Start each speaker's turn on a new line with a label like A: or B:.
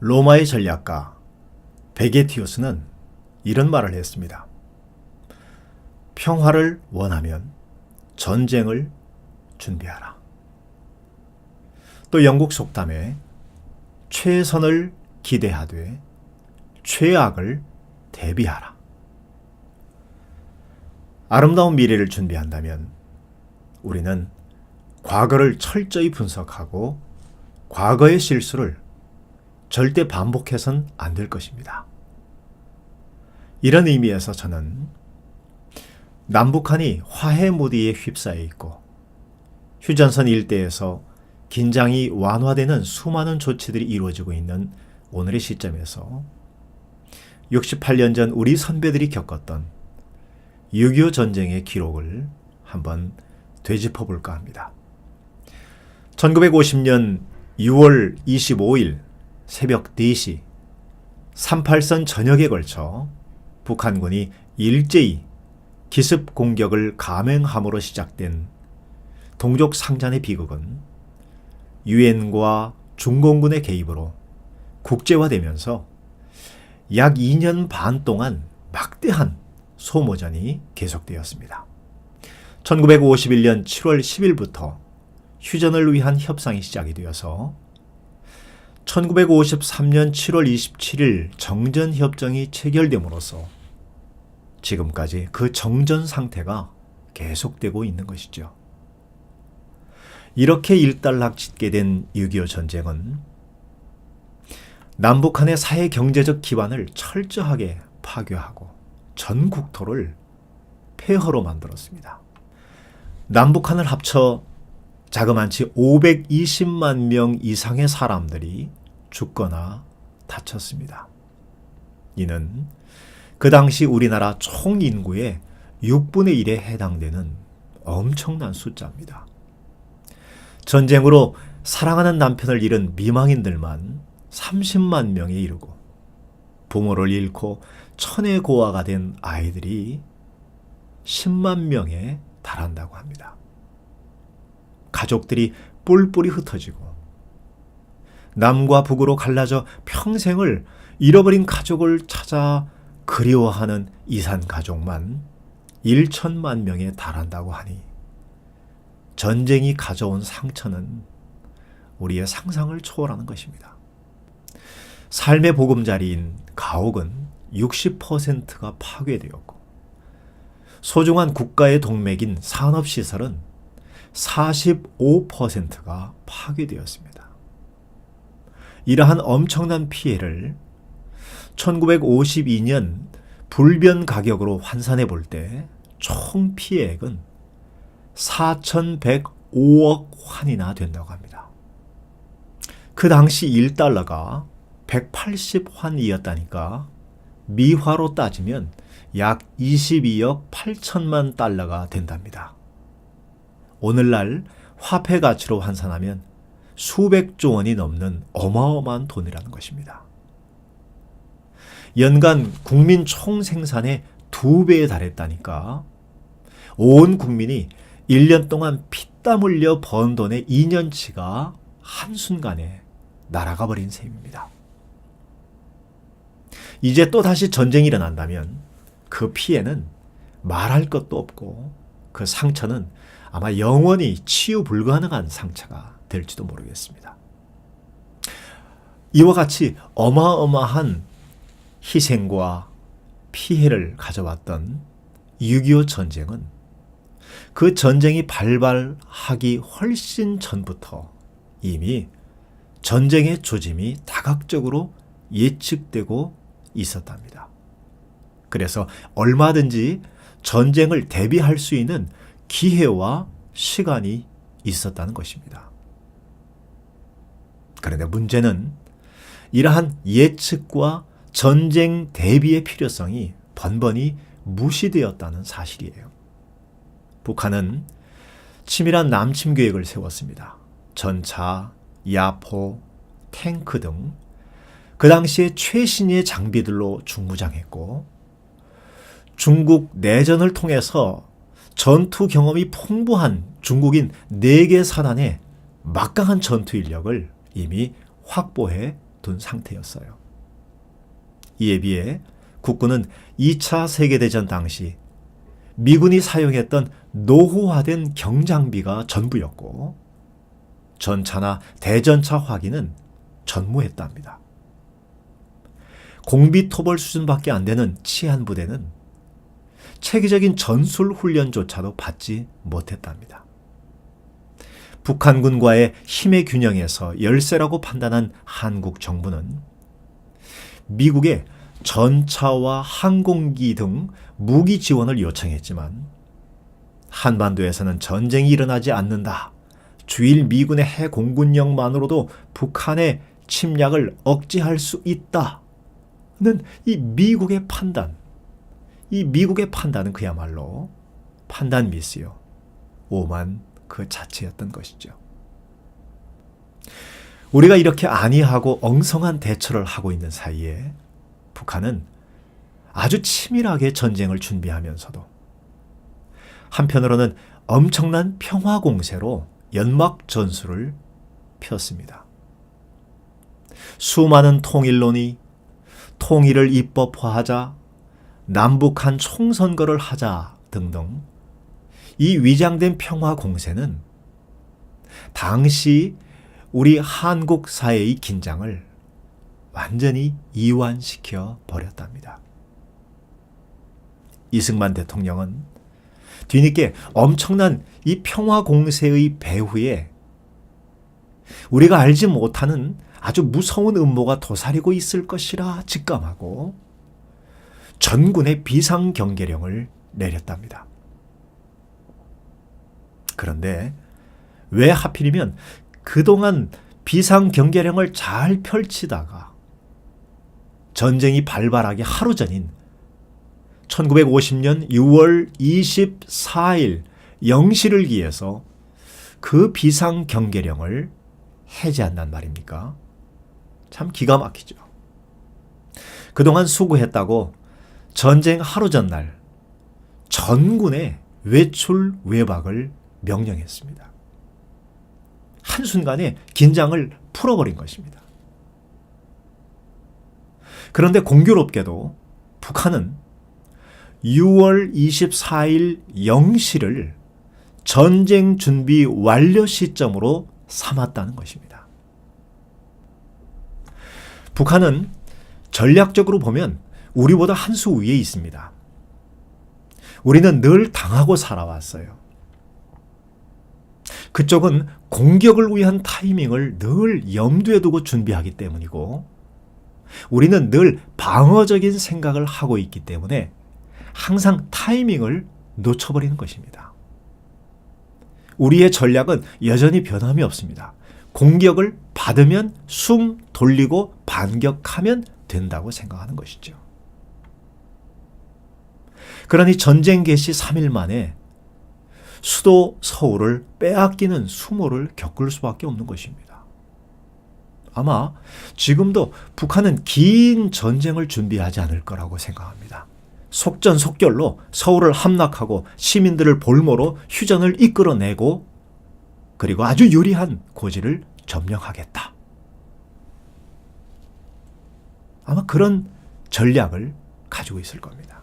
A: 로마의 전략가 베게티우스는 이런 말을 했습니다. 평화를 원하면 전쟁을 준비하라. 또 영국 속담에 최선을 기대하되 최악을 대비하라. 아름다운 미래를 준비한다면 우리는 과거를 철저히 분석하고 과거의 실수를 절대 반복해서는 안 될 것입니다. 이런 의미에서 저는 남북한이 화해 무드에 휩싸여 있고 휴전선 일대에서 긴장이 완화되는 수많은 조치들이 이루어지고 있는 오늘의 시점에서 68년 전 우리 선배들이 겪었던 6.25 전쟁의 기록을 한번 되짚어 볼까 합니다. 1950년 6월 25일 새벽 4시 38선 전역에 걸쳐 북한군이 일제히 기습 공격을 감행함으로 시작된 동족 상잔의 비극은 유엔과 중공군의 개입으로 국제화되면서 약 2년 반 동안 막대한 소모전이 계속되었습니다. 1951년 7월 10일부터 휴전을 위한 협상이 시작이 되어서 1953년 7월 27일 정전협정이 체결됨으로써 지금까지 그 정전 상태가 계속되고 있는 것이죠. 이렇게 일단락짓게 된 6.25 전쟁은 남북한의 사회 경제적 기반을 철저하게 파괴하고 전 국토를 폐허로 만들었습니다. 남북한을 합쳐 자그만치 520만 명 이상의 사람들이 죽거나 다쳤습니다. 이는 그 당시 우리나라 총 인구의 6분의 1에 해당되는 엄청난 숫자입니다. 전쟁으로 사랑하는 남편을 잃은 미망인들만 30만 명에 이르고 부모를 잃고 천혜고아가 된 아이들이 10만 명에 달한다고 합니다. 가족들이 뿔뿔이 흩어지고 남과 북으로 갈라져 평생을 잃어버린 가족을 찾아 그리워하는 이산 가족만 1천만 명에 달한다고 하니 전쟁이 가져온 상처는 우리의 상상을 초월하는 것입니다. 삶의 보금자리인 가옥은 60%가 파괴되었고 소중한 국가의 동맥인 산업시설은 45%가 파괴되었습니다. 이러한 엄청난 피해를 1952년 불변 가격으로 환산해 볼 때 총 피해액은 4,105억 환이나 된다고 합니다. 그 당시 1달러가 180환이었다니까 미화로 따지면 약 22억 8천만 달러가 된답니다. 오늘날 화폐 가치로 환산하면 수백조 원이 넘는 어마어마한 돈이라는 것입니다. 연간 국민 총생산의 2배에 달했다니까 온 국민이 1년 동안 피땀 흘려 번 돈의 2년치가 한순간에 날아가 버린 셈입니다. 이제 또 다시 전쟁이 일어난다면 그 피해는 말할 것도 없고 그 상처는 아마 영원히 치유 불가능한 상처가 될지도 모르겠습니다. 이와 같이 어마어마한 희생과 피해를 가져왔던 6.25 전쟁은 그 전쟁이 발발하기 훨씬 전부터 이미 전쟁의 조짐이 다각적으로 예측되고 있었답니다. 그래서 얼마든지 전쟁을 대비할 수 있는 기회와 시간이 있었다는 것입니다. 그런데 문제는 이러한 예측과 전쟁 대비의 필요성이 번번이 무시되었다는 사실이에요. 북한은 치밀한 남침 계획을 세웠습니다. 전차, 야포, 탱크 등 그 당시에 최신의 장비들로 중무장했고 중국 내전을 통해서 전투 경험이 풍부한 중국인 4개 사단의 막강한 전투 인력을 이미 확보해 둔 상태였어요. 이에 비해 국군은 2차 세계대전 당시 미군이 사용했던 노후화된 경장비가 전부였고 전차나 대전차 화기는 전무했답니다. 공비토벌 수준밖에 안 되는 치안부대는 체계적인 전술 훈련조차도 받지 못했답니다. 북한군과의 힘의 균형에서 열세라고 판단한 한국 정부는 미국에 전차와 항공기 등 무기 지원을 요청했지만 한반도에서는 전쟁이 일어나지 않는다. 주일 미군의 해공군력만으로도 북한의 침략을 억제할 수 있다는 이 미국의 판단은 그야말로 판단 미스요. 오만 그 자체였던 것이죠. 우리가 이렇게 안이하고 엉성한 대처를 하고 있는 사이에 북한은 아주 치밀하게 전쟁을 준비하면서도 한편으로는 엄청난 평화 공세로 연막 전술을 폈습니다. 수많은 통일론이 통일을 입법화하자, 남북한 총선거를 하자 등등 이 위장된 평화 공세는 당시 우리 한국 사회의 긴장을 완전히 이완시켜 버렸답니다. 이승만 대통령은 뒤늦게 엄청난 이 평화 공세의 배후에 우리가 알지 못하는 아주 무서운 음모가 도사리고 있을 것이라 직감하고 전군의 비상경계령을 내렸답니다. 그런데 왜 하필이면 그동안 비상경계령을 잘 펼치다가 전쟁이 발발하기 하루 전인 1950년 6월 24일 0시를 기해서 그 비상경계령을 해제한단 말입니까? 참 기가 막히죠. 그동안 수고했다고 전쟁 하루 전날 전군의 외출 외박을 명령했습니다. 한순간에 긴장을 풀어버린 것입니다. 그런데 공교롭게도 북한은 6월 24일 0시를 전쟁 준비 완료 시점으로 삼았다는 것입니다. 북한은 전략적으로 보면 우리보다 한 수 위에 있습니다. 우리는 늘 당하고 살아왔어요. 그쪽은 공격을 위한 타이밍을 늘 염두에 두고 준비하기 때문이고 우리는 늘 방어적인 생각을 하고 있기 때문에 항상 타이밍을 놓쳐버리는 것입니다. 우리의 전략은 여전히 변함이 없습니다. 공격을 받으면 숨 돌리고 반격하면 된다고 생각하는 것이죠. 그러니 전쟁 개시 3일 만에 수도 서울을 빼앗기는 수모를 겪을 수밖에 없는 것입니다. 아마 지금도 북한은 긴 전쟁을 준비하지 않을 거라고 생각합니다. 속전속결로 서울을 함락하고 시민들을 볼모로 휴전을 이끌어내고 그리고 아주 유리한 고지를 점령하겠다. 아마 그런 전략을 가지고 있을 겁니다.